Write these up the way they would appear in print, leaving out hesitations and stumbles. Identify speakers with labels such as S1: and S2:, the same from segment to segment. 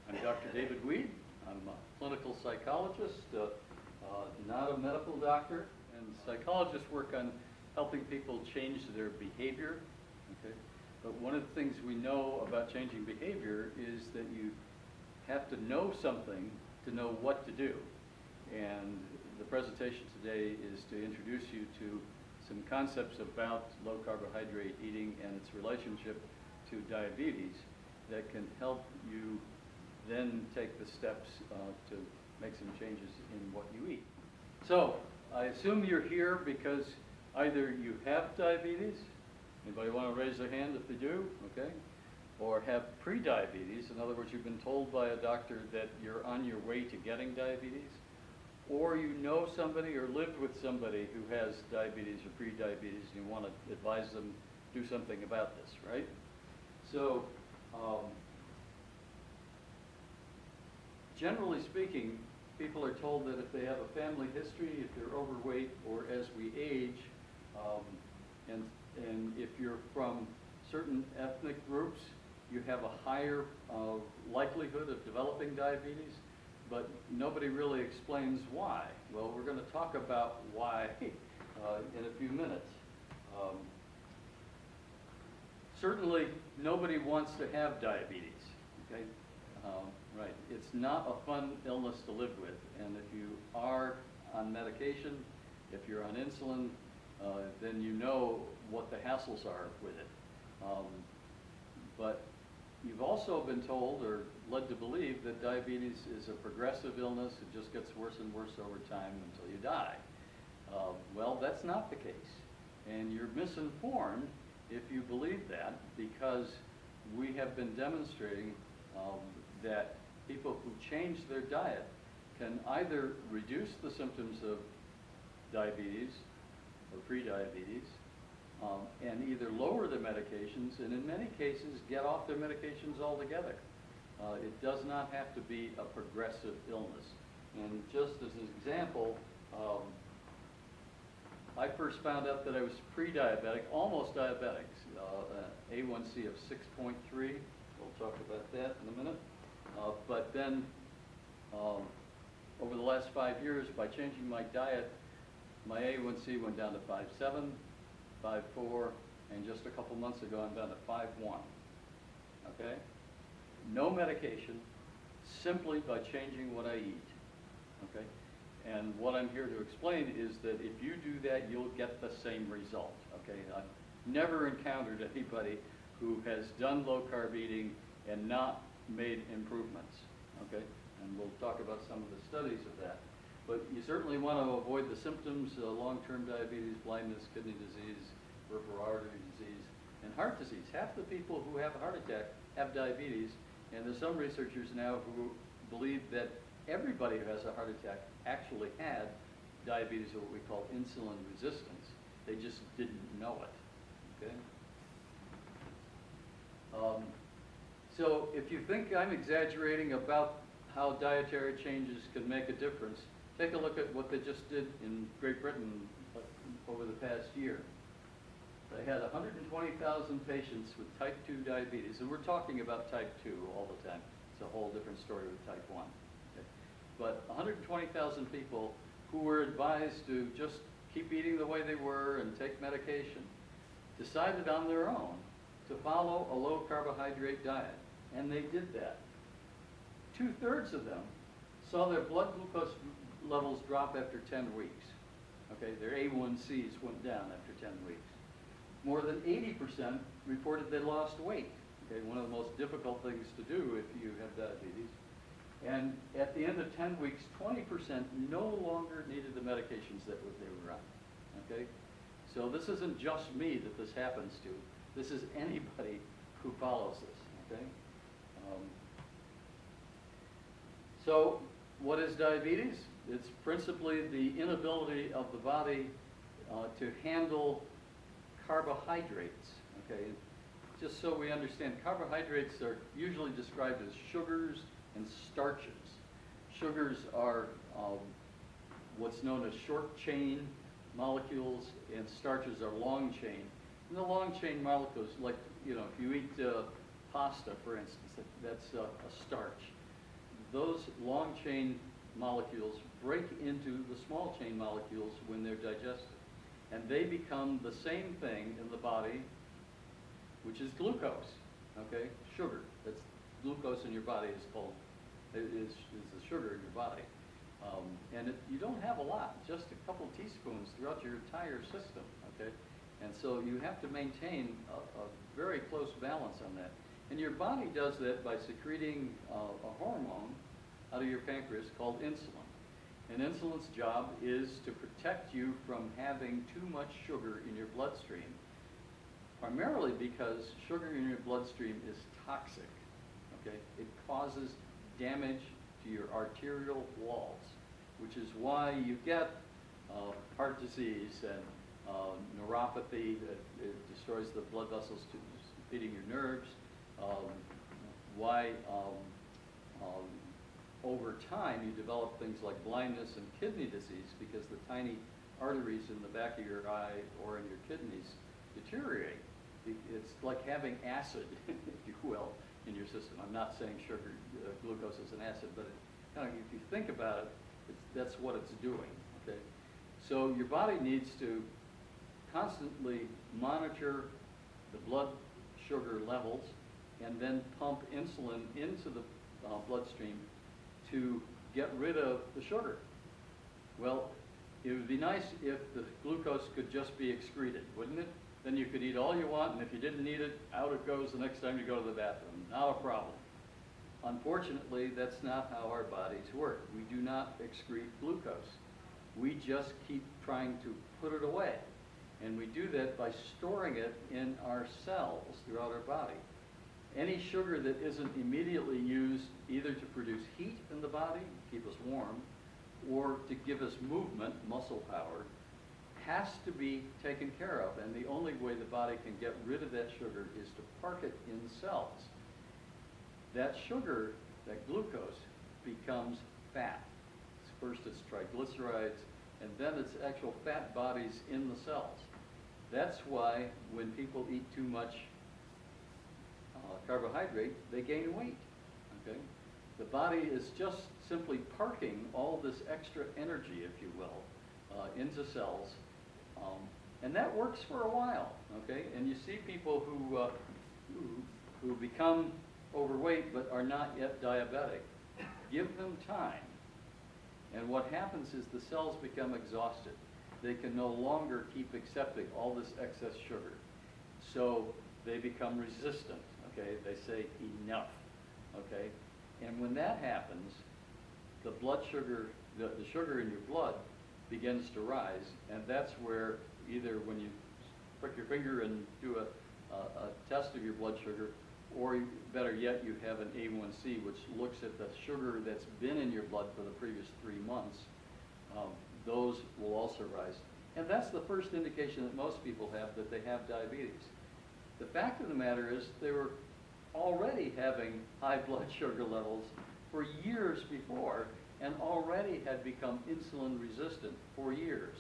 S1: I'm Dr. David Weed. I'm a clinical psychologist, not a medical doctor, and psychologists work on helping people change their behavior. Okay? But one of the things we know about changing behavior is that you have to know something to know what to do. And the presentation today is to introduce you to some concepts about low carbohydrate eating and its relationship to diabetes that can help you then take the steps to make some changes in what you eat. So I assume you're here because either you have diabetes, anybody want to raise their hand if they do, okay? Or have pre-diabetes, in other words, you've been told by a doctor that you're on your way to getting diabetes, or you know somebody or lived with somebody who has diabetes or pre-diabetes and you want to advise them do something about this, right? So, generally speaking, people are told that if they have a family history, if they're overweight, or as we age, and if you're from certain ethnic groups, you have a higher likelihood of developing diabetes, but nobody really explains why. Well, we're going to talk about why in a few minutes. Certainly, nobody wants to have diabetes, okay? Right. It's not a fun illness to live with, and if you are on medication, if you're on insulin, then you know what the hassles are with it. But you've also been told or led to believe that diabetes is a progressive illness. It just gets worse and worse over time until you die. Well, that's not the case, and you're misinformed if you believe that, because we have been demonstrating that people who change their diet can either reduce the symptoms of diabetes or pre-diabetes and either lower their medications and in many cases get off their medications altogether. It does not have to be a progressive illness. And just as an example, I first found out that I was pre-diabetic, almost diabetic, A1C of 6.3. We'll talk about that in a minute. But then, over the last 5 years, by changing my diet, my A1C went down to 5.7, 5.4, and just a couple months ago, I'm down to 5.1. Okay? No medication, simply by changing what I eat. Okay? And what I'm here to explain is that if you do that, you'll get the same result. Okay? I've never encountered anybody who has done low-carb eating and not made improvements. Okay? And we'll talk about some of the studies of that. But you certainly want to avoid the symptoms, long-term diabetes, blindness, kidney disease, peripheral artery disease, and heart disease. Half the people who have a heart attack have diabetes, and there's some researchers now who believe that everybody who has a heart attack actually had diabetes, or what we call insulin resistance. They just didn't know it. Okay? So if you think I'm exaggerating about how dietary changes can make a difference, take a look at what they just did in Great Britain over the past year. They had 120,000 patients with type 2 diabetes, and we're talking about type 2 all the time. It's a whole different story with type 1. Okay? But 120,000 people who were advised to just keep eating the way they were and take medication decided on their own to follow a low carbohydrate diet, and they did that. 2/3 of them saw their blood glucose levels drop after 10 weeks. Okay, their A1Cs went down after 10 weeks. More than 80% reported they lost weight. Okay, one of the most difficult things to do if you have diabetes. And at the end of 10 weeks, 20% no longer needed the medications that they were on. Okay, so this isn't just me that this happens to. This is anybody who follows this. Okay. So what is diabetes? It's principally the inability of the body to handle carbohydrates. Okay, just so we understand, carbohydrates are usually described as sugars and starches. Sugars are what's known as short chain molecules, and starches are long chain. And the long chain molecules, like, if you eat pasta, for instance, that's a starch. those long chain molecules break into the small chain molecules when they're digested. And they become the same thing in the body, which is glucose, okay? Sugar. That's glucose in your body is called, is the sugar in your body. And you don't have a lot, just a couple teaspoons throughout your entire system, okay? And so you have to maintain a very close balance on that. And your body does that by secreting a hormone out of your pancreas called insulin. And insulin's job is to protect you from having too much sugar in your bloodstream, primarily because sugar in your bloodstream is toxic, okay? It causes damage to your arterial walls, which is why you get heart disease and neuropathy. It destroys the blood vessels feeding your nerves. Why over time you develop things like blindness and kidney disease, because the tiny arteries in the back of your eye or in your kidneys deteriorate. It's like having acid, if you will, in your system. I'm not saying sugar, glucose is an acid, but if you think about it, that's what it's doing, okay? So your body needs to constantly monitor the blood sugar levels and then pump insulin into the bloodstream to get rid of the sugar. Well, it would be nice if the glucose could just be excreted, wouldn't it? Then you could eat all you want, and if you didn't need it, out it goes the next time you go to the bathroom. Not a problem. Unfortunately, that's not how our bodies work. We do not excrete glucose. We just keep trying to put it away. And we do that by storing it in our cells throughout our body. Any sugar that isn't immediately used either to produce heat in the body, keep us warm, or to give us movement, muscle power, has to be taken care of. And the only way the body can get rid of that sugar is to park it in cells. That sugar, that glucose, becomes fat. First it's triglycerides, and then it's actual fat bodies in the cells. That's why when people eat too much carbohydrate, they gain weight, okay? The body is just simply parking all this extra energy, if you will, into cells. And that works for a while, okay? And you see people who become overweight but are not yet diabetic. Give them time. And what happens is the cells become exhausted. They can no longer keep accepting all this excess sugar. So they become resistant, okay? They say enough, okay? And when that happens, the blood sugar, the sugar in your blood begins to rise, and that's where either when you prick your finger and do a test of your blood sugar, or better yet, you have an A1C, which looks at the sugar that's been in your blood for the previous 3 months. Those will also rise. And that's the first indication that most people have that they have diabetes. The fact of the matter is they were already having high blood sugar levels for years before and already had become insulin resistant for years.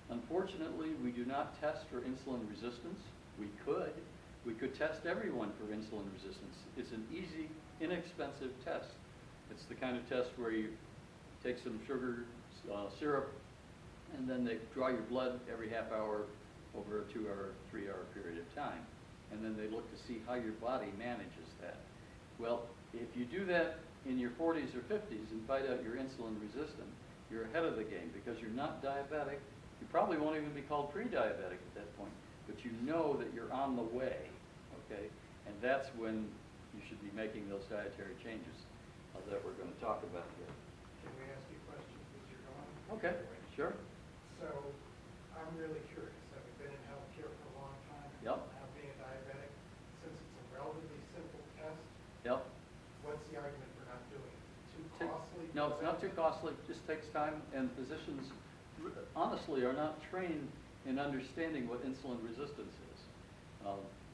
S1: Unfortunately, we do not test for insulin resistance. We could. We could test everyone for insulin resistance. It's an easy, inexpensive test. It's the kind of test where you take some sugar syrup, and then they draw your blood every half hour over a 2-hour, 3-hour period of time. And then they look to see how your body manages that. Well, if you do that in your 40s or 50s and find out you're insulin resistant, you're ahead of the game because you're not diabetic. You probably won't even be called pre-diabetic at that point, but you know that you're on the way, okay? And that's when you should be making those dietary changes that we're going to talk about here.
S2: Can we ask you a question as you're going?
S1: Okay, sure.
S2: So I'm really curious. I've been in healthcare for a long time.
S1: Yep.
S2: Now being a diabetic, since it's a relatively simple test,
S1: Yep.
S2: what's the argument for not doing it? Too costly?
S1: No, it's not too costly. It just takes time, and physicians honestly are not trained in understanding what insulin resistance is.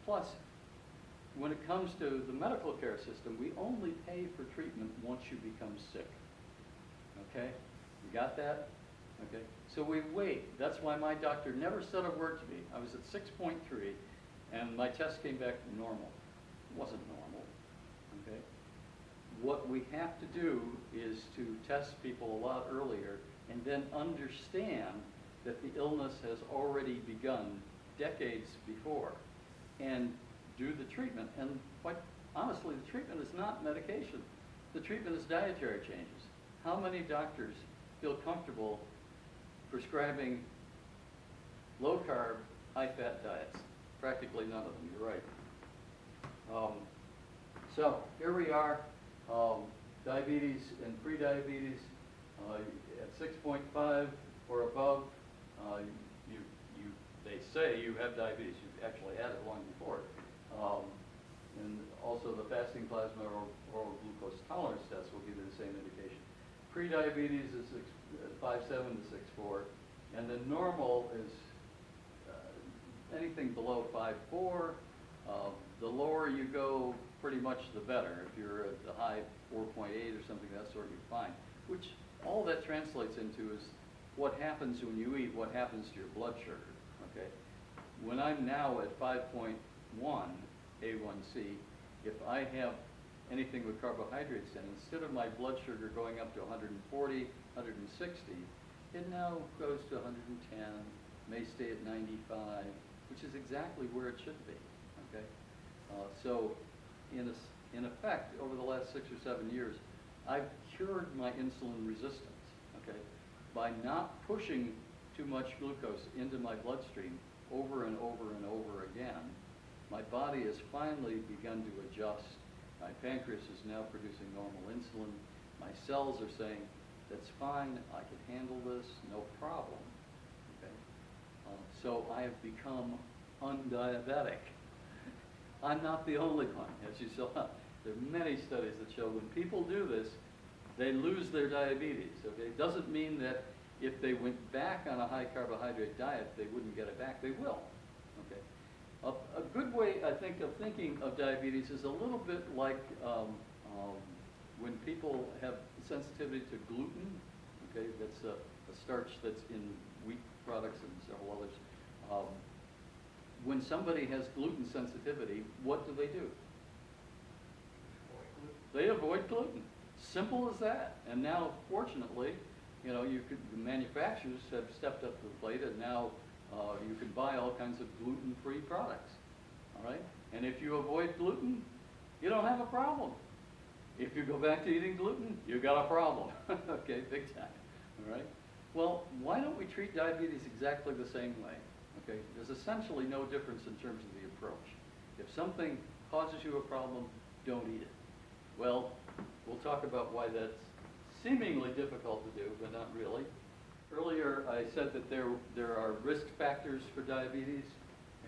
S1: Plus, when it comes to the medical care system, we only pay for treatment once you become sick. Okay? You got that? Okay? So we wait. That's why my doctor never said a word to me. I was at 6.3, and my test came back normal. It wasn't normal. Okay? what we have to do is to test people a lot earlier and then understand that the illness has already begun decades before and do the treatment. And quite honestly, the treatment is not medication. The treatment is dietary changes. How many doctors feel comfortable prescribing low-carb, high-fat diets? Practically none of them, you're right. So here we are, diabetes and pre-diabetes at 6.5 or above. They say you have diabetes. You've actually had it long before. And also the fasting plasma or oral glucose tolerance test will give you the same indication. Pre-diabetes is 5.7 to 6.4, and the normal is anything below 5.4. The lower you go, pretty much the better. If you're at the high 4.8 or something of that sort, you're fine. Which all that translates into is what happens when you eat, what happens to your blood sugar. Okay? When I'm now at 5.1 A1C, if I have anything with carbohydrates in, instead of my blood sugar going up to 140, 160, it now goes to 110, may stay at 95, which is exactly where it should be. Okay, so in effect, over the last 6 or 7 years, I've cured my insulin resistance. Okay, by not pushing too much glucose into my bloodstream over and over and over again, my body has finally begun to adjust. My pancreas is now producing normal insulin. My cells are saying, that's fine, I can handle this, no problem. Okay? So I have become undiabetic. I'm not the only one, as you saw. There are many studies that show when people do this, they lose their diabetes. Okay? It doesn't mean that if they went back on a high carbohydrate diet, they wouldn't get it back. They will. Okay? A good way, I think, of thinking of diabetes is a little bit like when people have sensitivity to gluten. Okay, that's a starch that's in wheat products and several others. When somebody has gluten sensitivity, what do? They avoid gluten. Simple as that. And now, fortunately, you know, the manufacturers have stepped up to the plate, and now you can buy all kinds of gluten-free products. All right? And if you avoid gluten, you don't have a problem. If you go back to eating gluten, you got a problem. Okay, big time. All right? Well, why don't we treat diabetes exactly the same way? Okay? There's essentially no difference in terms of the approach. If something causes you a problem, don't eat it. Well, we'll talk about why that's seemingly difficult to do, but not really. Earlier, I said that there are risk factors for diabetes,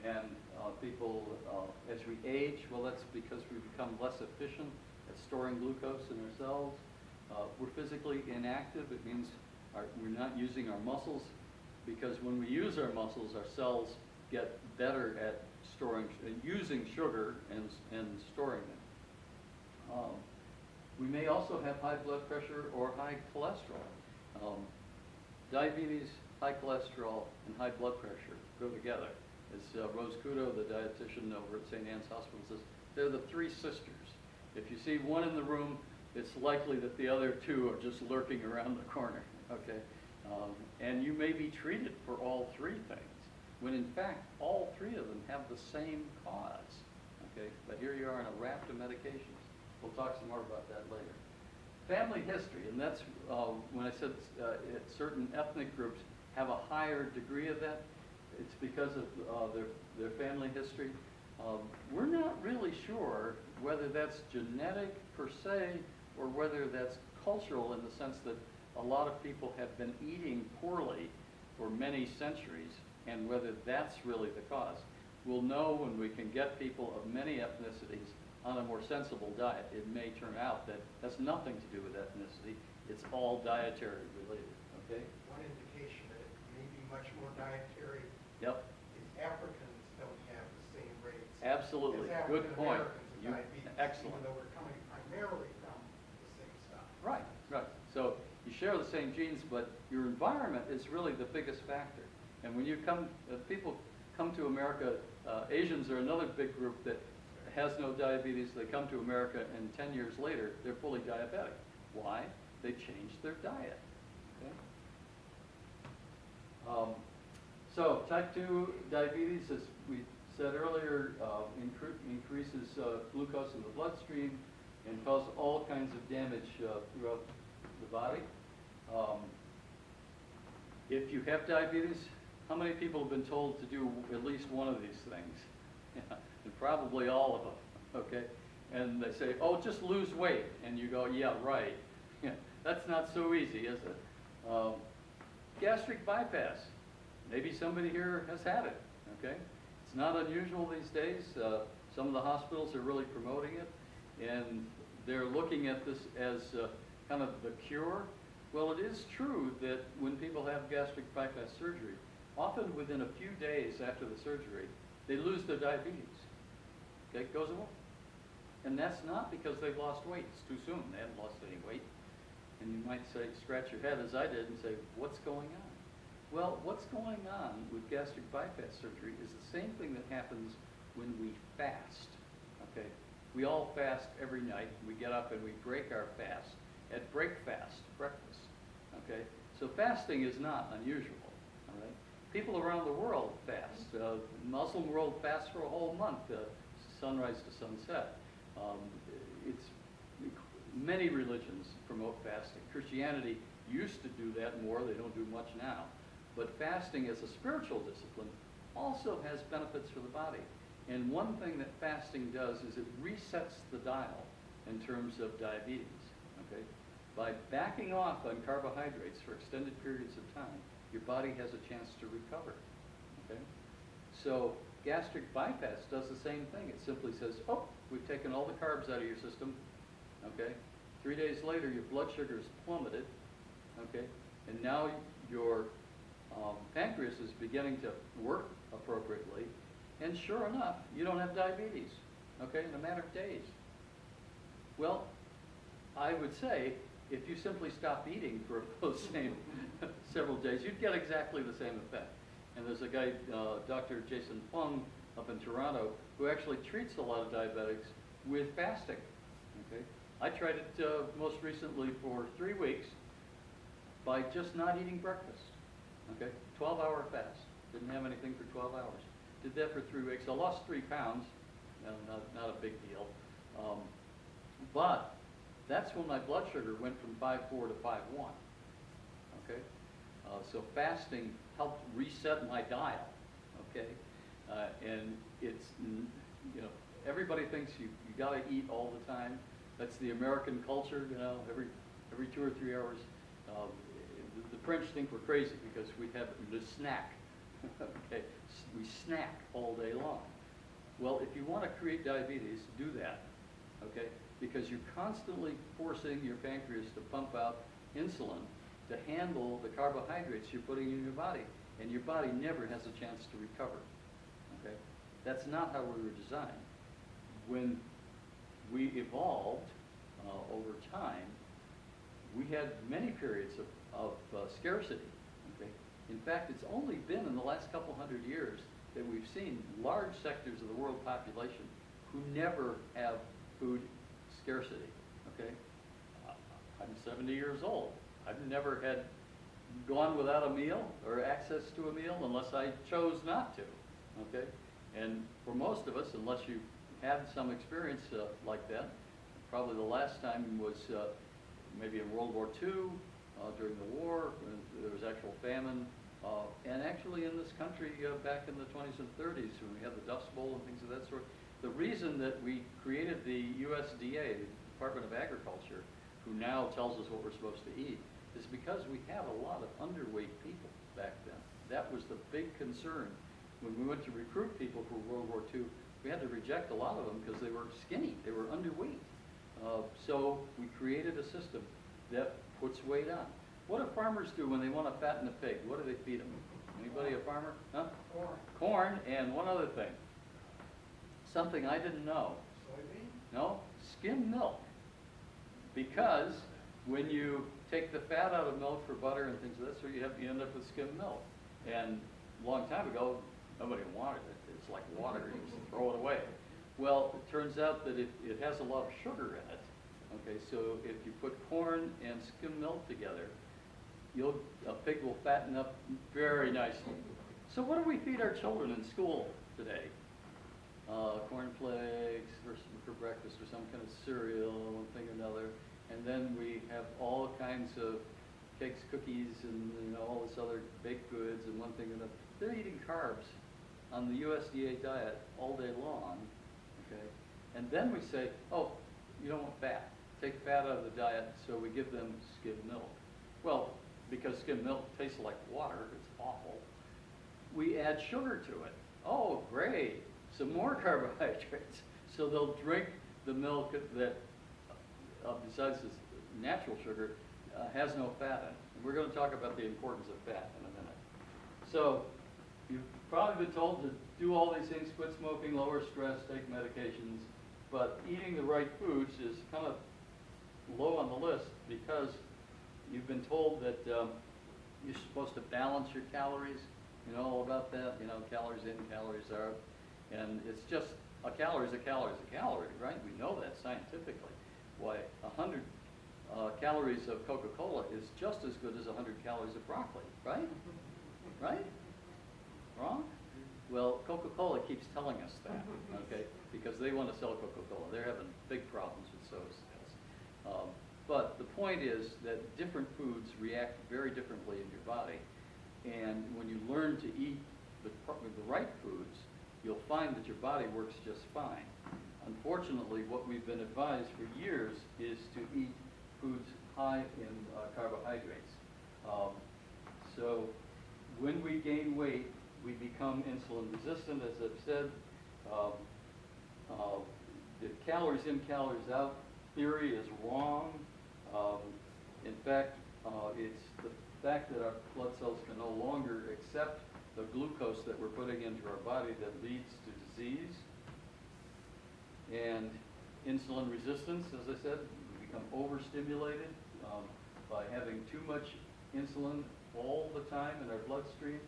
S1: and people, as we age, well, that's because we become less efficient at storing glucose in our cells. We're physically inactive. It means we're not using our muscles, because when we use our muscles, our cells get better at using sugar and storing it. We may also have high blood pressure or high cholesterol. Diabetes, high cholesterol, and high blood pressure go together. As Rose Kudo, the dietitian over at St. Anne's Hospital, says, they're the three sisters. If you see one in the room, it's likely that the other two are just lurking around the corner. Okay, and you may be treated for all three things, when in fact all three of them have the same cause. Okay, but here you are in a raft of medications. We'll talk some more about that later. Family history, and that's when I said certain ethnic groups have a higher degree of that. It's because of their family history. We're not really sure whether that's genetic per se or whether that's cultural, in the sense that a lot of people have been eating poorly for many centuries, and whether that's really the cause. We'll know when we can get people of many ethnicities on a more sensible diet. It may turn out that that's nothing to do with ethnicity. It's all dietary related. Okay?
S2: One indication that it may be much more dietary.
S1: Yep.
S2: Is Africans don't have the same rates.
S1: Absolutely.
S2: As
S1: Good point.
S2: African Americans of diabetes,
S1: excellent.
S2: Even though we're coming primarily from the same stuff.
S1: Right, right. So you share the same genes, but your environment is really the biggest factor. And when you people come to America, Asians are another big group that has no diabetes, they come to America, and 10 years later, they're fully diabetic. Why? They changed their diet. Okay? So type 2 diabetes, as we said earlier, increases glucose in the bloodstream and causes all kinds of damage throughout the body. If you have diabetes, how many people have been told to do at least one of these things? And probably all of them, okay? And they say, oh, just lose weight. And you go, yeah, right. That's not so easy, is it? Gastric bypass. Maybe somebody here has had it, okay? It's not unusual these days. Some of the hospitals are really promoting it, and they're looking at this as kind of the cure. Well, it is true that when people have gastric bypass surgery, often within a few days after the surgery, they lose their diabetes. Okay, it goes away. And that's not because they've lost weight. It's too soon. They haven't lost any weight. And you might say, scratch your head as I did and say, what's going on? Well, what's going on with gastric bypass surgery is the same thing that happens when we fast. Okay, we all fast every night. We get up and we break our fast at breakfast, breakfast. Okay, so fasting is not unusual. All right, people around the world fast. The Muslim world fasts for a whole month, sunrise to sunset. It's many religions promote fasting. Christianity used to do that more. They don't do much now. But fasting as a spiritual discipline also has benefits for the body. And one thing that fasting does is it resets the dial in terms of diabetes. Okay? By backing off on carbohydrates for extended periods of time, your body has a chance to recover. Okay? So gastric bypass does the same thing. It simply says, oh, we've taken all the carbs out of your system. Okay? 3 days later, your blood sugar is plummeted. Okay? And now your pancreas is beginning to work appropriately, and sure enough, you don't have diabetes, okay, in a matter of days. Well, I would say if you simply stop eating for those same several days, you'd get exactly the same effect. And there's a guy, Dr. Jason Fung, up in Toronto, who actually treats a lot of diabetics with fasting. Okay, I tried it most recently for 3 weeks by just not eating breakfast. Okay, 12-hour fast. Didn't have anything for 12 hours. Did that for 3 weeks. I lost 3 pounds. Not a big deal. But that's when my blood sugar went from 5.4 to 5.1. Okay, so fasting helped reset my dial. Okay, and it's, you know, everybody thinks you got to eat all the time. That's the American culture. You know, every 2 or 3 hours. The French think we're crazy because we have the snack. Okay, we snack all day long. Well, if you want to create diabetes, do that. Okay, because you're constantly forcing your pancreas to pump out insulin to handle the carbohydrates you're putting in your body, and your body never has a chance to recover. Okay, that's not how we were designed. When we evolved over time, we had many periods of scarcity. Okay? In fact, it's only been in the last couple hundred years that we've seen large sectors of the world population who never have food scarcity. Okay? I'm 70 years old. I've never had gone without a meal or access to a meal unless I chose not to. Okay? And for most of us, unless you had some experience like that, probably the last time was maybe in World War II, during the war, there was actual famine, and actually in this country back in the 20s and 30s when we had the Dust Bowl and things of that sort. The reason that we created the USDA, the Department of Agriculture, who now tells us what we're supposed to eat, is because we had a lot of underweight people back then. That was the big concern. When we went to recruit people for World War II, we had to reject a lot of them because they were skinny, they were underweight. So we created a system that puts weight on. What do farmers do when they want to fatten a pig? What do they feed them? Anybody a farmer? Huh?
S2: Corn.
S1: Corn, and one other thing. Something I didn't know.
S2: Soybean?
S1: No, skim milk. Because when you take the fat out of milk for butter and things of that sort, you end up with skim milk. And a long time ago, nobody wanted it. It's like water, you just throw it away. Well, it turns out that it has a lot of sugar in it. Okay, so if you put corn and skim milk together, a pig will fatten up very nicely. So what do we feed our children in school today? Cornflakes for breakfast, or some kind of cereal, one thing or another. And then we have all kinds of cakes, cookies, and all this other baked goods, and one thing or another. They're eating carbs on the USDA diet all day long, okay? And then we say, oh, you don't want fat. Take fat out of the diet, so we give them skim milk. Well, because skim milk tastes like water, it's awful, we add sugar to it. Oh, great, some more carbohydrates. So they'll drink the milk that, besides this natural sugar, has no fat in it. And we're going to talk about the importance of fat in a minute. So you've probably been told to do all these things: quit smoking, lower stress, take medications, but eating the right foods is kind of low on the list, because you've been told that you're supposed to balance your calories. You know all about that, calories in, calories out. And it's just, a calorie is a calorie is a calorie, right? We know that scientifically. Why, 100 calories of Coca-Cola is just as good as 100 calories of broccoli, right? Right? Wrong? Well, Coca-Cola keeps telling us that, okay? Because they want to sell Coca-Cola. They're having big problems with soda sales. But the point is that different foods react very differently in your body. And when you learn to eat the right foods, you'll find that your body works just fine. Unfortunately, what we've been advised for years is to eat foods high in carbohydrates. So when we gain weight, we become insulin resistant, as I've said. The calories in, calories out theory is wrong. In fact, it's the fact that our blood cells can no longer accept the glucose that we're putting into our body that leads to disease. And insulin resistance, as I said, we become overstimulated by having too much insulin all the time in our bloodstream.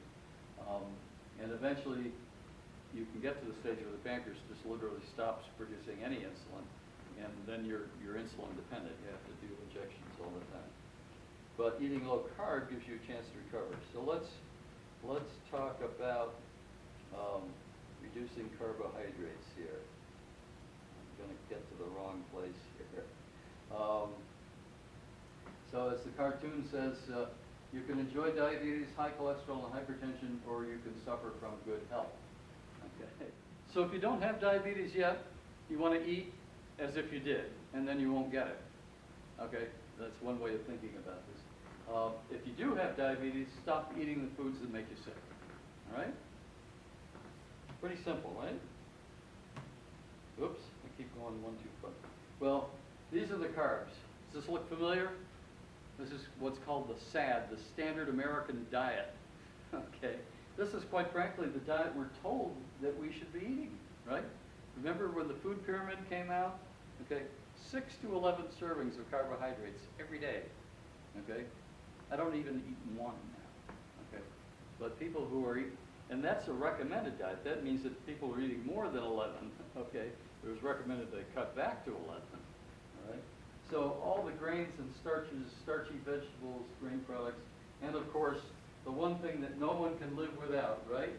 S1: And eventually, you can get to the stage where the pancreas just literally stops producing any insulin, and then you're insulin dependent. You have to do injections all the time. But eating low carb gives you a chance to recover. So let's talk about reducing carbohydrates here. I'm going to get to the wrong place here. So as the cartoon says, you can enjoy diabetes, high cholesterol, and hypertension, or you can suffer from good health. Okay. So if you don't have diabetes yet, you want to eat as if you did, and then you won't get it. Okay, that's one way of thinking about this. If you do have diabetes, stop eating the foods that make you sick. All right? Pretty simple, right? Oops, I keep going one too far. Well, these are the carbs. Does this look familiar? This is what's called the SAD, the Standard American Diet. Okay, this is quite frankly the diet we're told that we should be eating, right? Remember when the food pyramid came out? Okay, 6 to 11 servings of carbohydrates every day. Okay, I don't even eat one now. Okay, but people who are eating, and that's a recommended diet. That means that people are eating more than 11. Okay, it was recommended they cut back to 11. All right. So all the grains and starches, starchy vegetables, grain products, and of course, the one thing that no one can live without, right?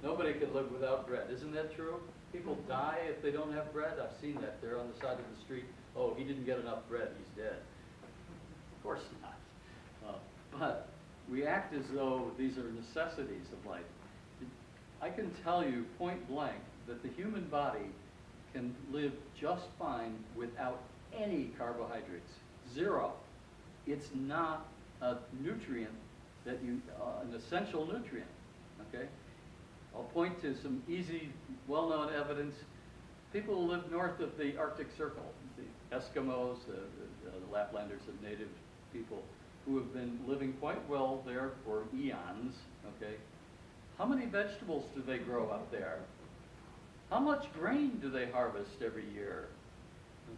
S1: Nobody can live without bread. Isn't that true? People die if they don't have bread. I've seen that. They're on the side of the street. Oh, he didn't get enough bread. He's dead. Of course not. But we act as though these are necessities of life. I can tell you point blank that the human body can live just fine without any carbohydrates. Zero. It's not a nutrient that an essential nutrient. Okay? I'll point to some easy, well-known evidence. People who live north of the Arctic Circle, the Eskimos, the Laplanders, the native people who have been living quite well there for eons, okay? How many vegetables do they grow up there? How much grain do they harvest every year?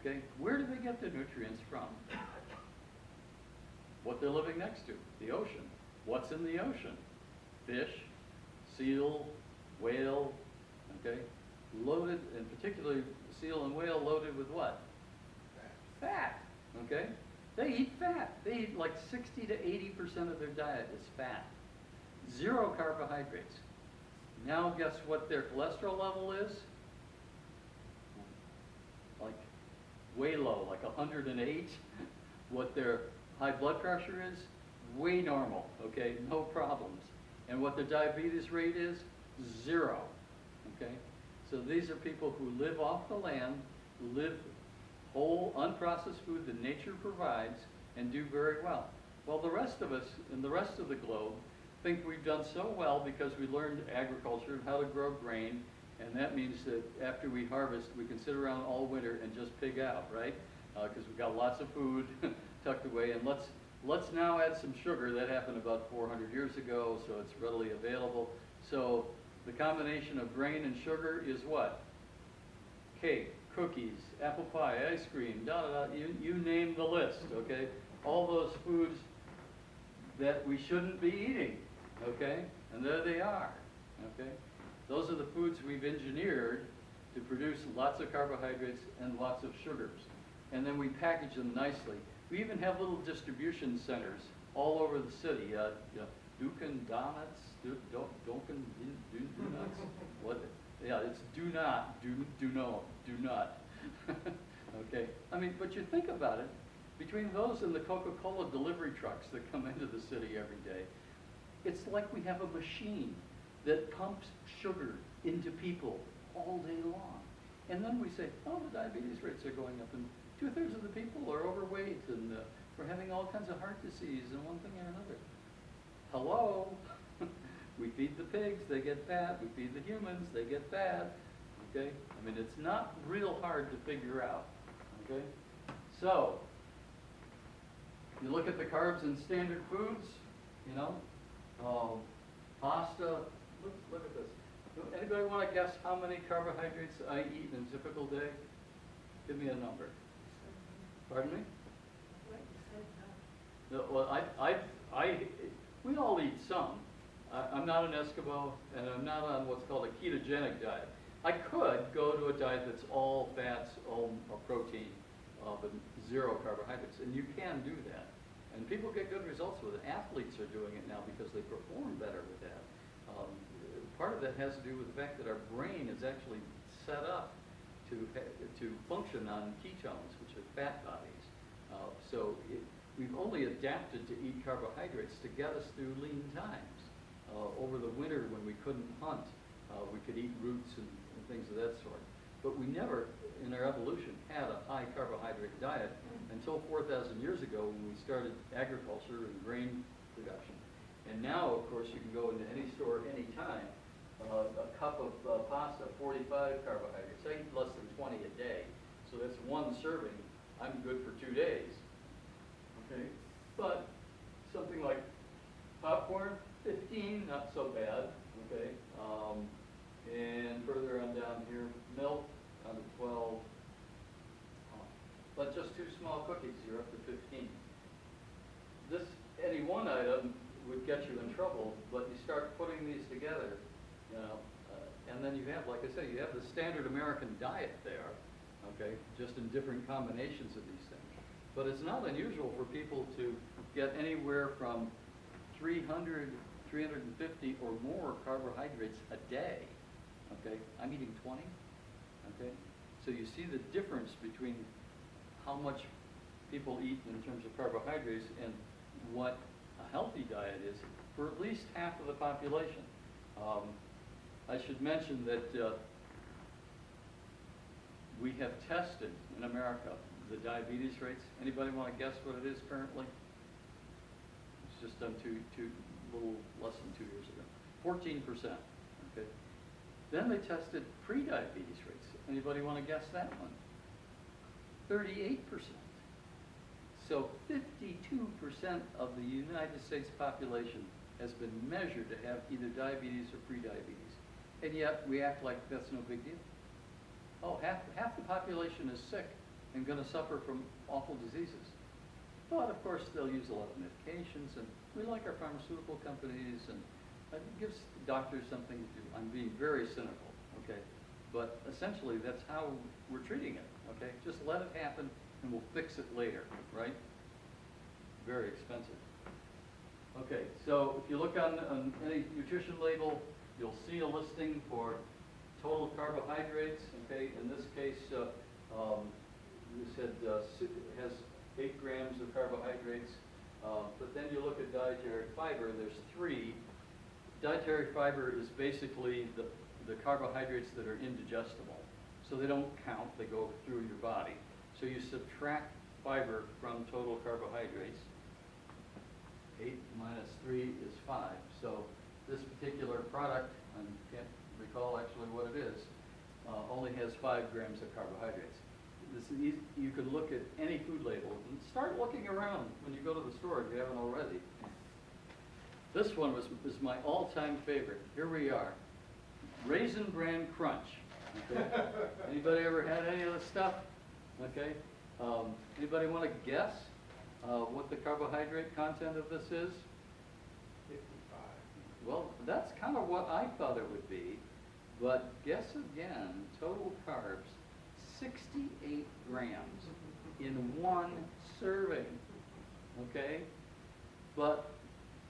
S1: Okay, where do they get their nutrients from? What they're living next to, the ocean. What's in the ocean? Fish, seal, whale, okay? loaded, and particularly seal and whale loaded with what? Fat, okay? They eat fat. They eat like 60 to 80% of their diet is fat. 0 carbohydrates. Now guess what their cholesterol level is? Like way low, like 108. What their high blood pressure is? Way normal, okay? No problems. And what their diabetes rate is? 0, okay? So these are people who live off the land, live whole, unprocessed food that nature provides, and do very well. Well, the rest of us in the rest of the globe think we've done so well because we learned agriculture, how to grow grain, and that means that after we harvest, we can sit around all winter and just pig out, right? Because we've got lots of food tucked away, and let's now add some sugar. That happened about 400 years ago, so it's readily available. So the combination of grain and sugar is what? Cake, cookies, apple pie, ice cream, you name the list, okay? All those foods that we shouldn't be eating, okay? And there they are, okay? Those are the foods we've engineered to produce lots of carbohydrates and lots of sugars. And then we package them nicely. We even have little distribution centers all over the city. Dunkin' Donuts, Dunkin' Donuts, what? Yeah, it's do not. Okay, I mean, but you think about it, between those and the Coca-Cola delivery trucks that come into the city every day, it's like we have a machine that pumps sugar into people all day long. And then we say, oh, the diabetes rates are going up, and 2/3 of the people are overweight, and we're having all kinds of heart disease and one thing or another. Hello? We feed the pigs, they get fat. We feed the humans, they get fat. Okay? I mean, it's not real hard to figure out. Okay? So, you look at the carbs in standard foods, you know, pasta. Look at this. Anybody want to guess how many carbohydrates I eat in a typical day? Give me a number. Pardon me? No, well, we all eat some. I'm not an Eskimo, and I'm not on what's called a ketogenic diet. I could go to a diet that's all fats, all protein, but 0 carbohydrates, and you can do that. And people get good results with it. Athletes are doing it now because they perform better with that. Part of that has to do with the fact that our brain is actually set up to function on ketones, which are fat bodies. We've only adapted to eat carbohydrates to get us through lean times. Over the winter when we couldn't hunt, we could eat roots and things of that sort. But we never, in our evolution, had a high carbohydrate diet until 4,000 years ago when we started agriculture and grain production. And now, of course, you can go into any store anytime. A cup of pasta, 45 carbohydrates. I eat less than 20 a day, so that's 1 serving. I'm good for 2 days. Okay, but something like popcorn, 15, not so bad. Okay, and further on down here, milk down to 12. But just 2 small cookies, you're up to 15. Any one item would get you in trouble, but you start putting these together, you know, and then you have, like I say, you have the standard American diet there, okay, just in different combinations of these things. But it's not unusual for people to get anywhere from 300, 350 or more carbohydrates a day, okay? I'm eating 20, okay? So you see the difference between how much people eat in terms of carbohydrates and what a healthy diet is for at least half of the population. I should mention that we have tested in America the diabetes rates. Anybody want to guess what it is currently? It's just done little less than 2 years ago. 14%. Okay. Then they tested pre-diabetes rates. Anybody want to guess that one? 38%. So 52% of the United States population has been measured to have either diabetes or pre-diabetes. And yet we act like that's no big deal. Oh, half the population is sick and going to suffer from awful diseases. But of course they'll use a lot of medications, and we like our pharmaceutical companies, and it gives doctors something to do. I'm being very cynical, okay? but essentially that's how we're treating it, okay? Just let it happen and we'll fix it later, right? Very expensive. Okay, so if you look on any nutrition label, you'll see a listing for total carbohydrates, okay? In this case, this has 8 grams of carbohydrates, but then you look at dietary fiber, there's 3. Dietary fiber is basically the carbohydrates that are indigestible. So they don't count, they go through your body. So you subtract fiber from total carbohydrates. 8 minus 3 is 5. So this particular product, I can't recall actually what it is, only has 5 grams of carbohydrates. This is easy. You can look at any food label and start looking around when you go to the store if you haven't already. This one is my all-time favorite. Here we are. Raisin Bran Crunch. Okay? Anybody ever had any of this stuff? Okay. Anybody want to guess what the carbohydrate content of this is?
S2: 55.
S1: Well, that's kind of what I thought it would be, but guess again, total carbs, 68 grams in one serving, okay? But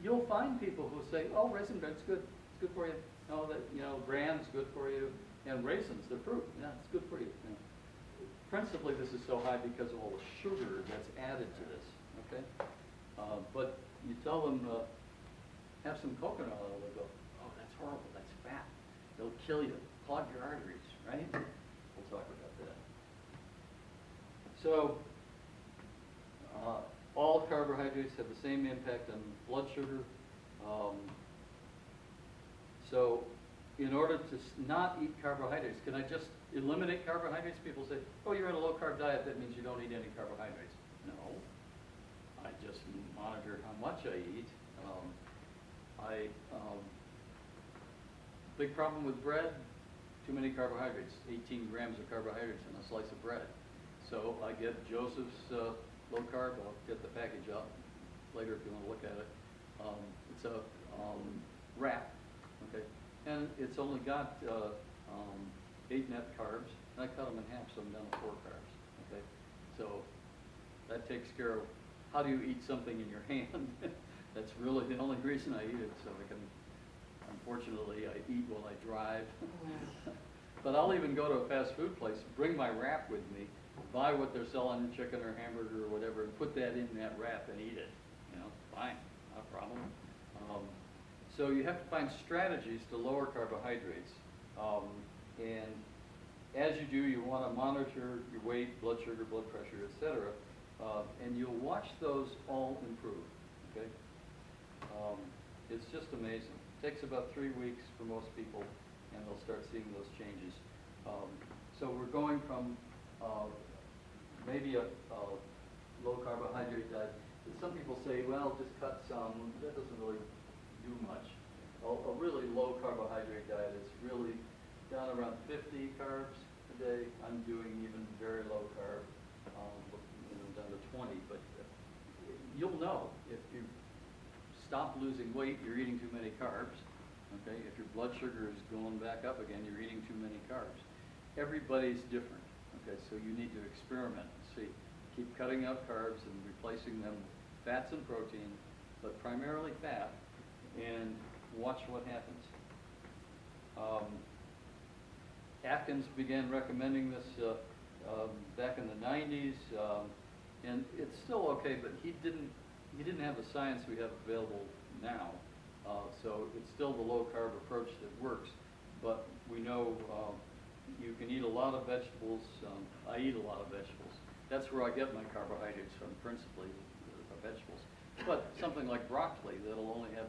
S1: you'll find people who say, oh, raisin bread's good, it's good for you. Oh, Bran's good for you, and raisins, the fruit, yeah, it's good for you. Yeah. Principally, this is so high because of all the sugar that's added to this, okay? But you tell them, have some coconut oil, they go, oh, that's horrible, that's fat. It'll kill you, clog your arteries, right? We'll talk about that. So, all carbohydrates have the same impact on blood sugar. So, in order to not eat carbohydrates, can I just eliminate carbohydrates? People say, oh, you're on a low-carb diet, that means you don't eat any carbohydrates. No. I just monitor how much I eat. Big problem with bread, too many carbohydrates, 18 grams of carbohydrates in a slice of bread. So I get Joseph's low-carb, I'll get the package up later if you want to look at it. It's a wrap, okay? And it's only got 8 net carbs. I cut them in half, so I'm down to 4 carbs, okay? So that takes care of how do you eat something in your hand. That's really the only reason I eat it, so I can, unfortunately, I eat while I drive. But I'll even go to a fast food place, bring my wrap with me, buy what they're selling, chicken or hamburger or whatever, and put that in that wrap and eat it. You know, fine, not a problem. So you have to find strategies to lower carbohydrates. And as you do, you want to monitor your weight, blood sugar, blood pressure, etc. And you'll watch those all improve, okay? It's just amazing. It takes about 3 weeks for most people, and they'll start seeing those changes. So we're going from maybe a low carbohydrate diet. Some people say, well, just cut some. That doesn't really do much. A really low carbohydrate diet is really down around 50 carbs a day. I'm doing even very low carb, down to 20. But you'll know if you stop losing weight, you're eating too many carbs. Okay, if your blood sugar is going back up again, you're eating too many carbs. Everybody's different. Okay, so you need to experiment and see. Keep cutting out carbs and replacing them with fats and protein, but primarily fat, and watch what happens. Atkins began recommending this back in the 90s, and it's still okay, but he didn't have the science we have available now. So it's still the low-carb approach that works, but we know you can eat a lot of vegetables. I eat a lot of vegetables. That's where I get my carbohydrates from, principally, the vegetables. But something like broccoli that'll only have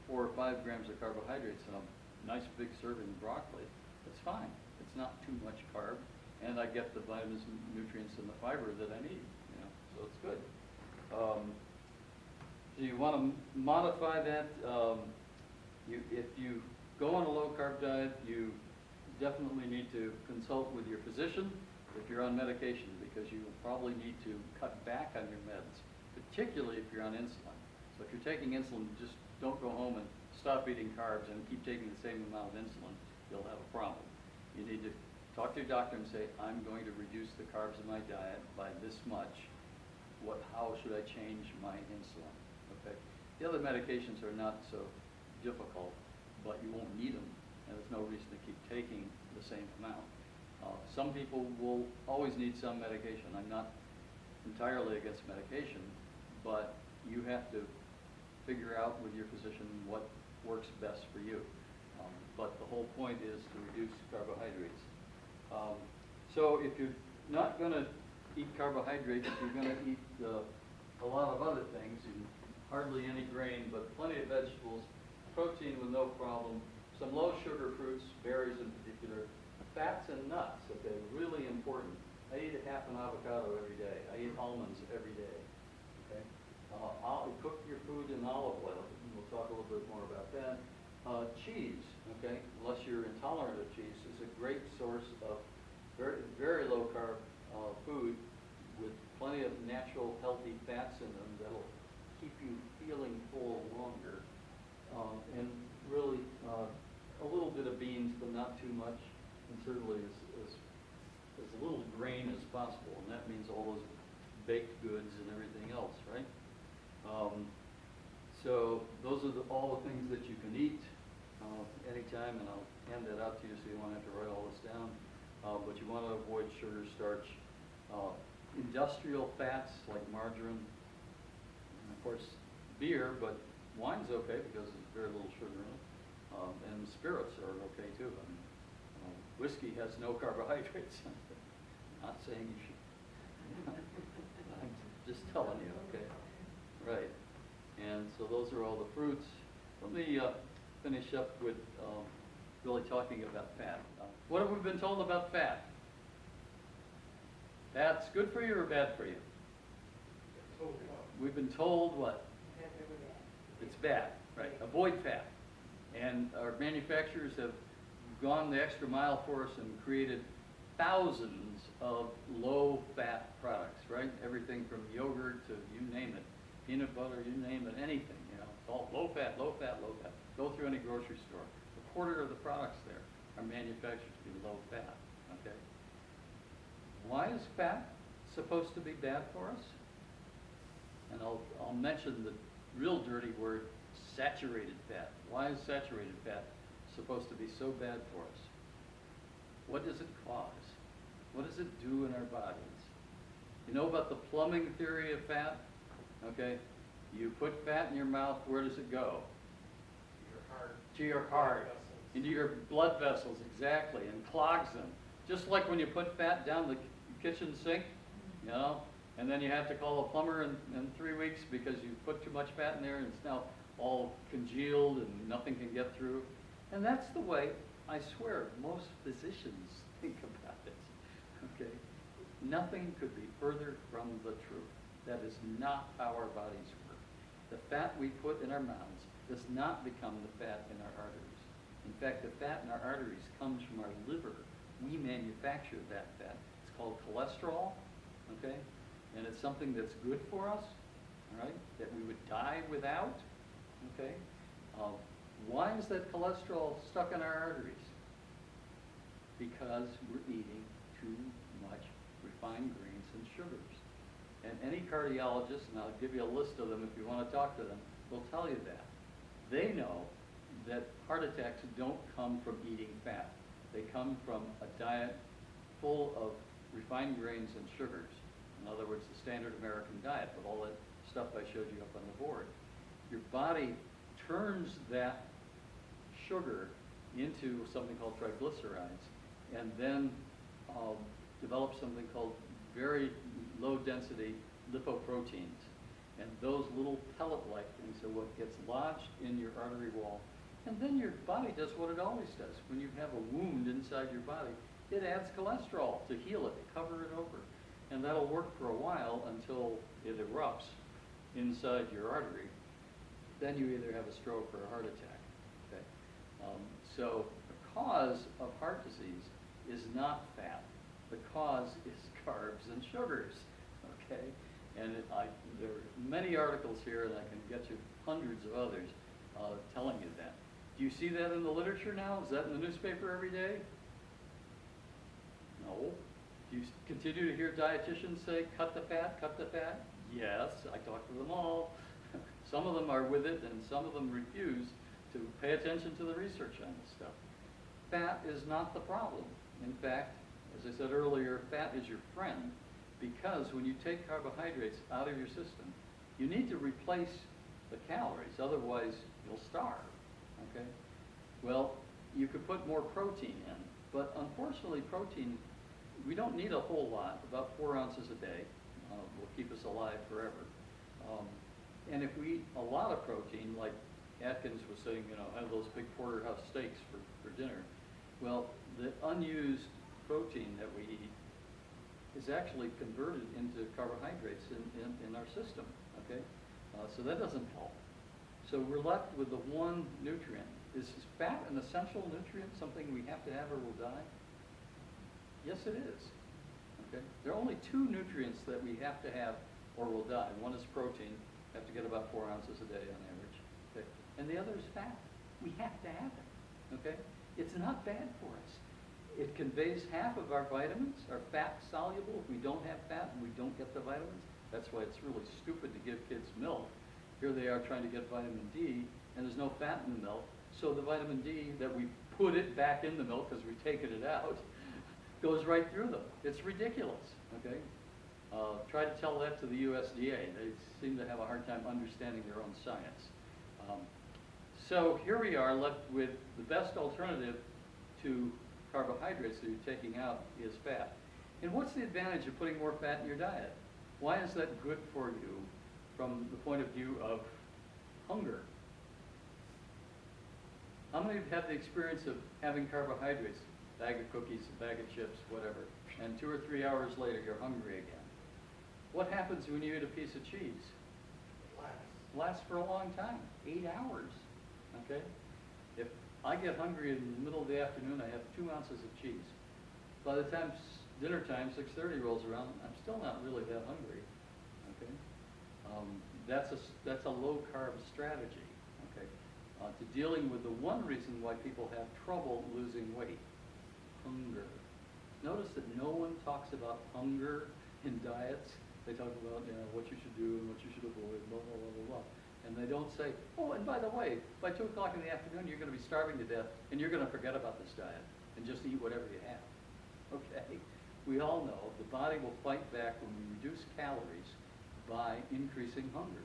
S1: 4 or 5 grams of carbohydrates in a nice big serving of broccoli, it's fine. It's not too much carb, and I get the vitamins and nutrients and the fiber that I need, so it's good. So you want to modify that. If you go on a low-carb diet, you definitely need to consult with your physician if you're on medication, because you will probably need to cut back on your meds, particularly if you're on insulin. So if you're taking insulin, just don't go home and stop eating carbs and keep taking the same amount of insulin. You'll have a problem. You need to talk to your doctor and say, I'm going to reduce the carbs in my diet by this much. How should I change my insulin? Okay. The other medications are not so difficult, but you won't need them, and there's no reason to keep taking the same amount. Some people will always need some medication. I'm not entirely against medication, but you have to figure out with your physician what works best for you. But the whole point is to reduce carbohydrates. So if you're not going to eat carbohydrates, you're going to eat a lot of other things, hardly any grain, but plenty of vegetables, protein with no problem, some low sugar fruits, berries in particular, fats and nuts, okay, really important. I eat half an avocado every day. I eat almonds every day, okay? I'll cook your food in olive oil, and we'll talk a little bit more about that. Cheese, okay, unless you're intolerant of cheese, is a great source of very, very low carb food with plenty of natural healthy fats in them that'll keep you feeling full longer. And really a little bit of beans, but not too much, and certainly as little grain as possible, and that means all those baked goods and everything else, right? So those are all the things that you can eat anytime, and I'll hand that out to you so you won't have to write all this down. But you want to avoid sugar, starch, industrial fats like margarine, and of course beer, but wine's okay because there's very little sugar in it, and spirits are okay too. I mean, whiskey has no carbohydrates. Not saying you should. I'm just telling you, okay? Right. And so those are all the fruits. Let me finish up with really talking about fat. What have we been told about fat? Fat's good for you or bad for you? We've been told what? It's bad, right? Avoid fat. And our manufacturers have gone the extra mile for us and created thousands of low-fat products, right? Everything from yogurt to you name it, peanut butter, you name it, anything, you know. It's all low-fat, low-fat, low-fat. Go through any grocery store. A quarter of the products there are manufactured to be low-fat, okay? Why is fat supposed to be bad for us? And I'll mention the real dirty word, saturated fat. Why is saturated fat supposed to be so bad for us? What does it cause? What does it do in our bodies? You know about the plumbing theory of fat? Okay? You put fat in your mouth, where does it go? To your heart. Into your blood vessels, exactly, and clogs them. Just like when you put fat down the kitchen sink, you know, and then you have to call a plumber in 3 weeks because you put too much fat in there and it's now all congealed and nothing can get through. And that's the way, I swear, most physicians think about it, okay? Nothing could be further from the truth. That is not how our bodies work. The fat we put in our mouths does not become the fat in our arteries. In fact, the fat in our arteries comes from our liver. We manufacture that fat. It's called cholesterol, okay? And it's something that's good for us, all right, that we would die without, okay? Why is that cholesterol stuck in our arteries? Because we're eating too much refined grains and sugars. And any cardiologist, and I'll give you a list of them if you want to talk to them, will tell you that. They know that heart attacks don't come from eating fat. They come from a diet full of refined grains and sugars. In other words, the standard American diet with all that stuff I showed you up on the board. Your body turns that sugar into something called triglycerides and then develops something called very low density lipoproteins. And those little pellet-like things are what gets lodged in your artery wall. And then your body does what it always does. When you have a wound inside your body, it adds cholesterol to heal it, to cover it over. And that'll work for a while until it erupts inside your artery. Then you either have a stroke or a heart attack. Okay? So the cause of heart disease is not fat. The cause is carbs and sugars. Okay? And there are many articles here, and I can get you hundreds of others telling you that. Do you see that in the literature now? Is that in the newspaper every day? No. Do you continue to hear dietitians say, cut the fat, cut the fat? Yes, I talk to them all. Some of them are with it, and some of them refuse to pay attention to the research on this stuff. Fat is not the problem. In fact, as I said earlier, fat is your friend, because when you take carbohydrates out of your system, you need to replace the calories, otherwise you'll starve, okay? Well, you could put more protein in, but unfortunately protein, we don't need a whole lot, about 4 ounces a day, will keep us alive forever. And if we eat a lot of protein, like Atkins was saying, you know, have those big porterhouse steaks for dinner, well, the unused protein that we eat is actually converted into carbohydrates in our system, okay? So that doesn't help. So we're left with the one nutrient. Is fat an essential nutrient, something we have to have or we'll die? Yes, it is, okay? There are only 2 nutrients that we have to have or we'll die. One is protein, have to get about 4 ounces a day on average, okay? And the other is fat. We have to have it, okay? It's not bad for us. It conveys half of our vitamins, are fat soluble. If we don't have fat and we don't get the vitamins, that's why it's really stupid to give kids milk. Here they are trying to get vitamin D, and there's no fat in the milk, so the vitamin D that we put it back in the milk because we've taken it out goes right through them. It's ridiculous, okay? Try to tell that to the USDA. They seem to have a hard time understanding their own science. So here we are left with the best alternative to carbohydrates that you're taking out is fat. And what's the advantage of putting more fat in your diet? Why is that good for you from the point of view of hunger? How many have had the experience of having carbohydrates, a bag of cookies, a bag of chips, whatever, and 2 or 3 hours later you're hungry again? What happens when you eat a piece of cheese? Lasts for a long time, 8 hours, okay? If I get hungry in the middle of the afternoon, I have 2 ounces of cheese. By the time dinner time, 6:30 rolls around, I'm still not really that hungry, okay? That's a low-carb strategy, okay? To dealing with the one reason why people have trouble losing weight, hunger. Notice that no one talks about hunger in diets. They talk about, you know, what you should do and what you should avoid, blah, blah, blah, blah, blah. And they don't say, oh, and by the way, by 2 o'clock in the afternoon, you're going to be starving to death, and you're going to forget about this diet and just eat whatever you have, okay? We all know the body will fight back when we reduce calories by increasing hunger.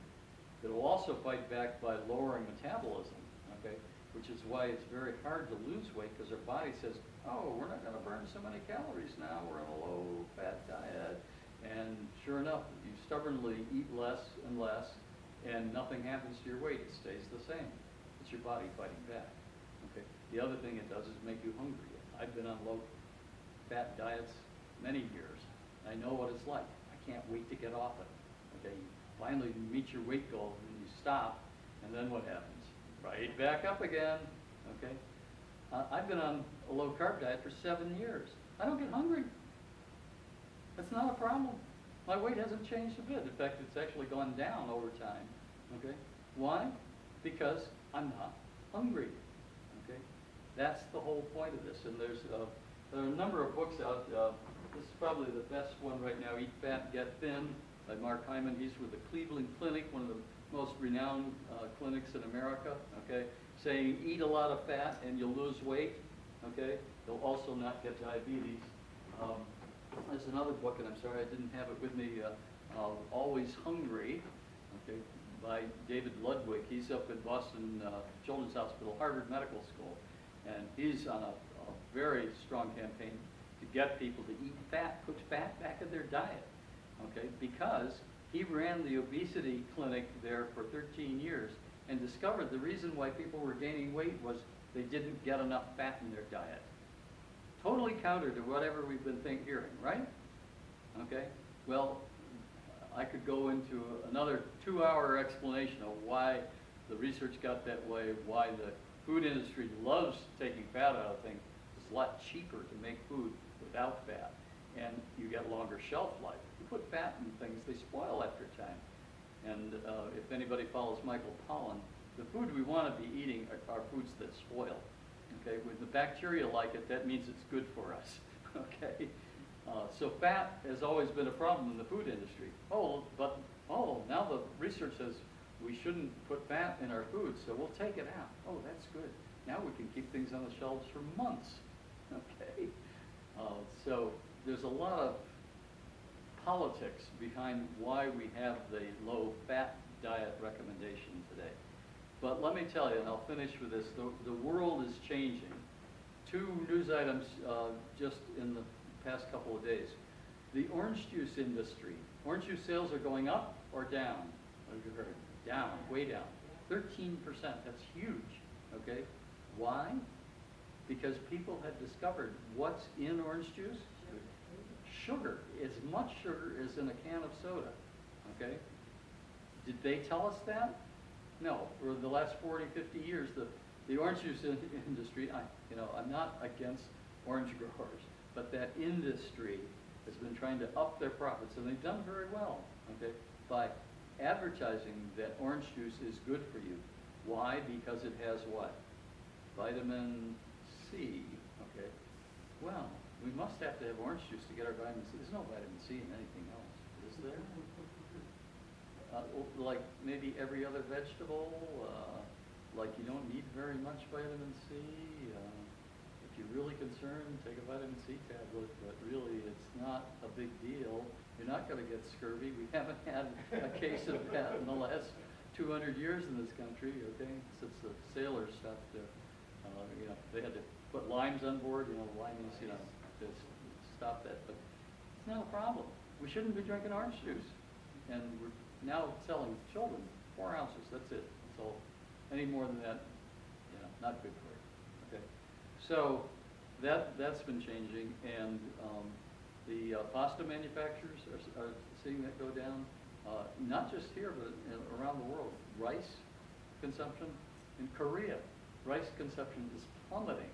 S1: It'll also fight back by lowering metabolism, okay? Which is why it's very hard to lose weight, because our body says, oh, we're not going to burn so many calories now, we're on a low-fat diet. And sure enough, you stubbornly eat less and less, and nothing happens to your weight. It stays the same. It's your body fighting back. Okay. The other thing it does is make you hungry. I've been on low-fat diets many years. I know what it's like. I can't wait to get off it. Okay. You finally meet your weight goal, and you stop, and then what happens? Right back up again. Okay. I've been on a low-carb diet for 7 years. I don't get hungry. That's not a problem. My weight hasn't changed a bit. In fact, it's actually gone down over time. Okay? Why? Because I'm not hungry. Okay? That's the whole point of this. And there are a number of books out. This is probably the best one right now, Eat Fat, Get Thin, by Mark Hyman. He's with the Cleveland Clinic, one of the most renowned clinics in America. Okay? Saying eat a lot of fat and you'll lose weight. Okay? You'll also not get diabetes. There's another book, and I'm sorry I didn't have it with me, Always Hungry, okay, by David Ludwig. He's up at Boston Children's Hospital, Harvard Medical School, and he's on a very strong campaign to get people to eat fat, put fat back in their diet, okay, because he ran the obesity clinic there for 13 years and discovered the reason why people were gaining weight was they didn't get enough fat in their diet. Totally counter to whatever we've been hearing, right? Okay? Well, I could go into another 2-hour explanation of why the research got that way, why the food industry loves taking fat out of things. It's a lot cheaper to make food without fat, and you get longer shelf life. You put fat in things, they spoil after time. And if anybody follows Michael Pollan, the food we want to be eating are foods that spoil. Okay, when the bacteria like it, that means it's good for us. Okay, So fat has always been a problem in the food industry. Now the research says we shouldn't put fat in our food, so we'll take it out. Oh, that's good. Now we can keep things on the shelves for months. Okay. So there's a lot of politics behind why we have the low-fat diet recommendation today. But let me tell you, and I'll finish with this, the world is changing. 2 news items just in the past couple of days. The orange juice industry, orange juice sales are going up or down? What have you heard? Down, way down. 13%, that's huge, okay? Why? Because people have discovered what's in orange juice? Sugar, as much sugar as in a can of soda, okay? Did they tell us that? No, for the last 40, 50 years, the orange juice industry, I'm not against orange growers, but that industry has been trying to up their profits, and they've done very well, okay, by advertising that orange juice is good for you. Why? Because it has what? Vitamin C, okay? Well, we must have to have orange juice to get our vitamin C. There's no vitamin C in anything else, is there? Like maybe every other vegetable, like you don't need very much vitamin C. If you're really concerned, take a vitamin C tablet, but really it's not a big deal. You're not going to get scurvy. We haven't had a case of that in the last 200 years in this country, okay? Since the sailors stopped, they had to put limes on board, limes, to stop that. But it's not a problem. We shouldn't be drinking orange juice. And we're now selling children 4 ounces, that's it. So any more than that, not good for you. Okay. So that's been changing, and the pasta manufacturers are seeing that go down, not just here, but around the world. Rice consumption in Korea, rice consumption is plummeting.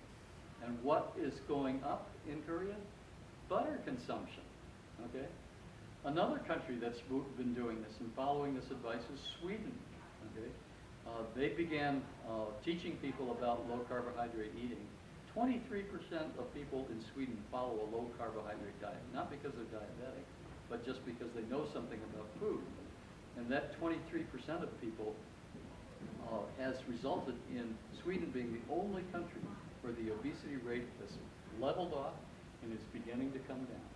S1: And what is going up in Korea? Butter consumption, okay? Another country that's been doing this and following this advice is Sweden, okay? They began teaching people about low-carbohydrate eating. 23% of people in Sweden follow a low-carbohydrate diet, not because they're diabetic, but just because they know something about food. And that 23% of people has resulted in Sweden being the only country where the obesity rate has leveled off and is beginning to come down.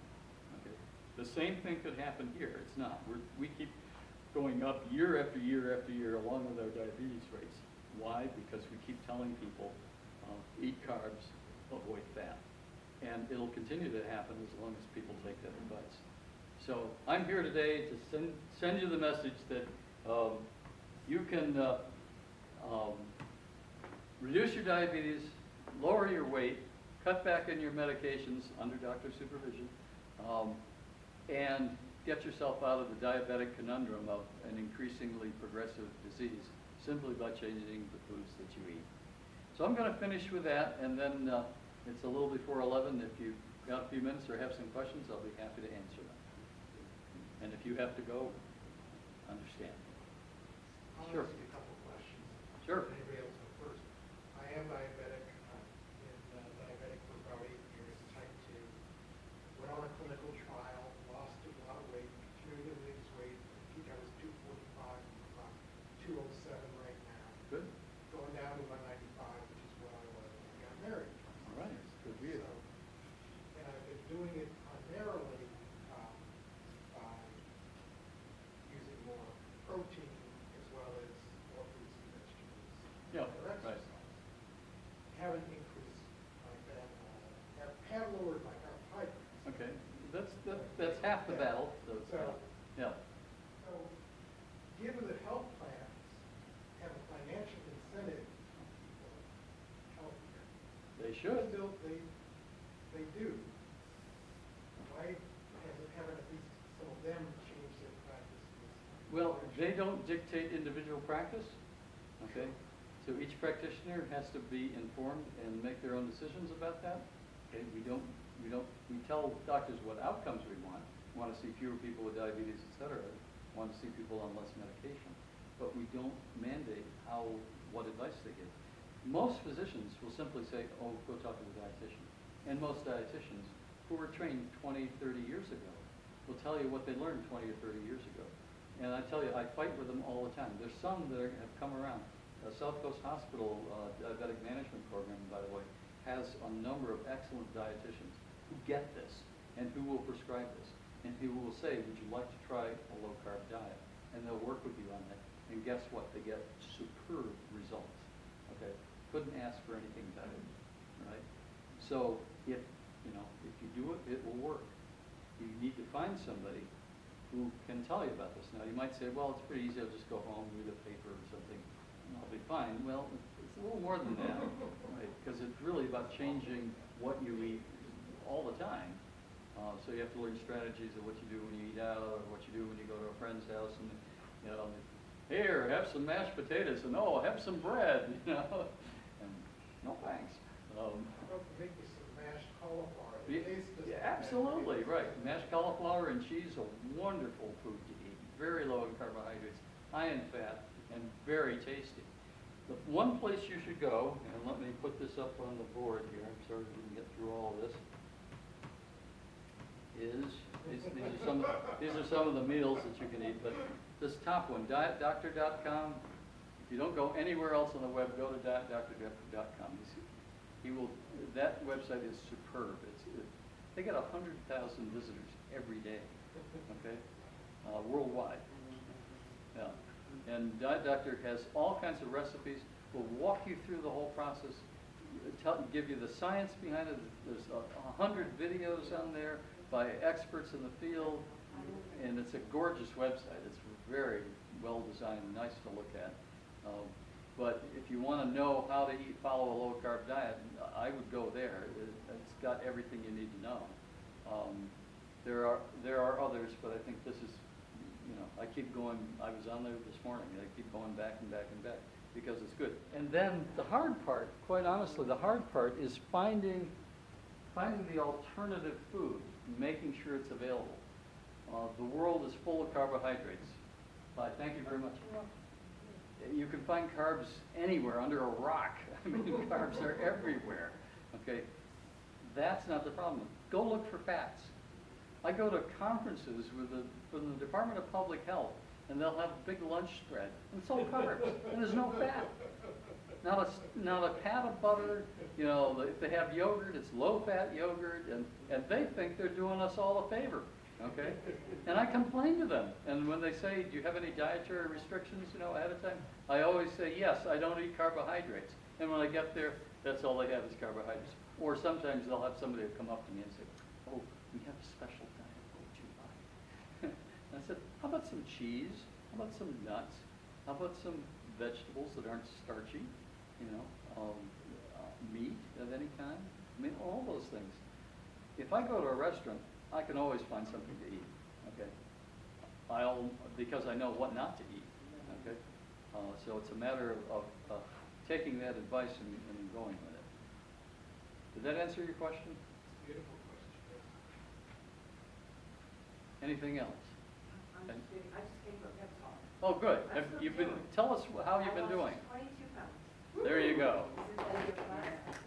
S1: Okay? The same thing could happen here. It's not. We keep going up year after year after year along with our diabetes rates. Why? Because we keep telling people, eat carbs, avoid fat. And it'll continue to happen as long as people take that advice. So I'm here today to send you the message that you can reduce your diabetes, lower your weight, cut back on your medications under doctor supervision, and get yourself out of the diabetic conundrum of an increasingly progressive disease simply by changing the foods that you eat. So I'm going to finish with that, and then it's a little before 11. If you've got a few minutes or have some questions, I'll be happy to answer them. And if you have to go, understand.
S2: I'll
S1: Sure.
S2: ask you a couple of questions.
S1: Sure.
S2: Anybody else go first? I am diabetic. I've been diabetic for about 8 years, type 2. Went on a clinical trial, lost a lot of weight, continued to lose weight. I think I was 245, I'm about 207 right now.
S1: Good.
S2: Going down to 195, which is what I was when I got married.
S1: All right. Good for you.
S2: So, and I've been doing it primarily by using more protein as well as more fruits and vegetables.
S1: Yeah,
S2: For
S1: right.
S2: exercise. Haven't increased my fat at all. Have lowered my carbohydrates.
S1: Okay. That's half the battle. So, yeah.
S2: So, given that health plans have a financial incentive for healthcare.
S1: They should.
S2: Still, they do. Why haven't at least some of them changed their practices?
S1: Well, they don't dictate individual practice, okay? So each practitioner has to be informed and make their own decisions about that. Okay, we tell doctors what outcomes we want. We want to see fewer people with diabetes, et cetera. We want to see people on less medication. But we don't mandate what advice they give. Most physicians will simply say, oh, go talk to the dietitian. And most dietitians who were trained 20, 30 years ago will tell you what they learned 20 or 30 years ago. And I tell you, I fight with them all the time. There's some that have come around. South Coast Hospital Diabetic Management Program, by the way, has a number of excellent dietitians who get this and who will prescribe this and who will say, would you like to try a low-carb diet? And they'll work with you on that. And guess what? They get superb results. Okay? Couldn't ask for anything better, right? So if you do it, it will work. You need to find somebody who can tell you about this. Now, you might say, well, it's pretty easy. I'll just go home, read a paper or something, and I'll be fine. Well, it's a little more than that, right? Because it's really about changing what you eat all the time. So you have to learn strategies of what you do when you eat out, or what you do when you go to a friend's house, and here, have some mashed potatoes, and oh, have some bread, and no thanks.
S2: Make me some mashed cauliflower.
S1: Yeah, absolutely, right. Mashed cauliflower and cheese, a wonderful food to eat. Very low in carbohydrates, high in fat, and very tasty. The one place you should go, and let me put this up on the board here, I'm sorry we didn't get through all of this, these are some of the meals that you can eat, but this top one, dietdoctor.com. If you don't go anywhere else on the web, go to dietdoctor.com. That website is superb. They get 100,000 visitors every day, okay, worldwide. Yeah. And Diet Doctor has all kinds of recipes. Will walk you through the whole process, give you the science behind it. There's 100 videos on there by experts in the field, and it's a gorgeous website. It's very well designed, nice to look at. But if you want to know how to follow a low-carb diet, I would go there. It's got everything you need to know. There are others, but I think this is, I keep going. I was on there this morning, and I keep going back and back and back because it's good. And then the hard part, quite honestly, the hard part is finding the alternative food, making sure it's available. The world is full of carbohydrates. Thank you very much. You can find carbs anywhere, under a rock. I mean, carbs are everywhere. Okay, that's not the problem. Go look for fats. I go to conferences with the Department of Public Health, and they'll have a big lunch spread, and it's all carbs, and there's no fat. Not a pat of butter. If they have yogurt, it's low-fat yogurt, and they think they're doing us all a favor. Okay, and I complain to them. And when they say, "Do you have any dietary restrictions?" Ahead of time, I always say, "Yes, I don't eat carbohydrates." And when I get there, that's all they have is carbohydrates. Or sometimes they'll have somebody come up to me and say, "Oh, we have a special diet. What would you like?" And I said, "How about some cheese? How about some nuts? How about some vegetables that aren't starchy? Meat of any kind? I mean, all those things. If I go to a restaurant, I can always find something to eat, okay? Because I know what not to eat, okay? So it's a matter of taking that advice and going with it. Did that answer your question?
S2: It's a beautiful question.
S1: Anything else?
S3: I just came from pep talk.
S1: Oh, good. Tell us how you've been doing.
S3: I lost 22 pounds.
S1: There you go.
S3: This is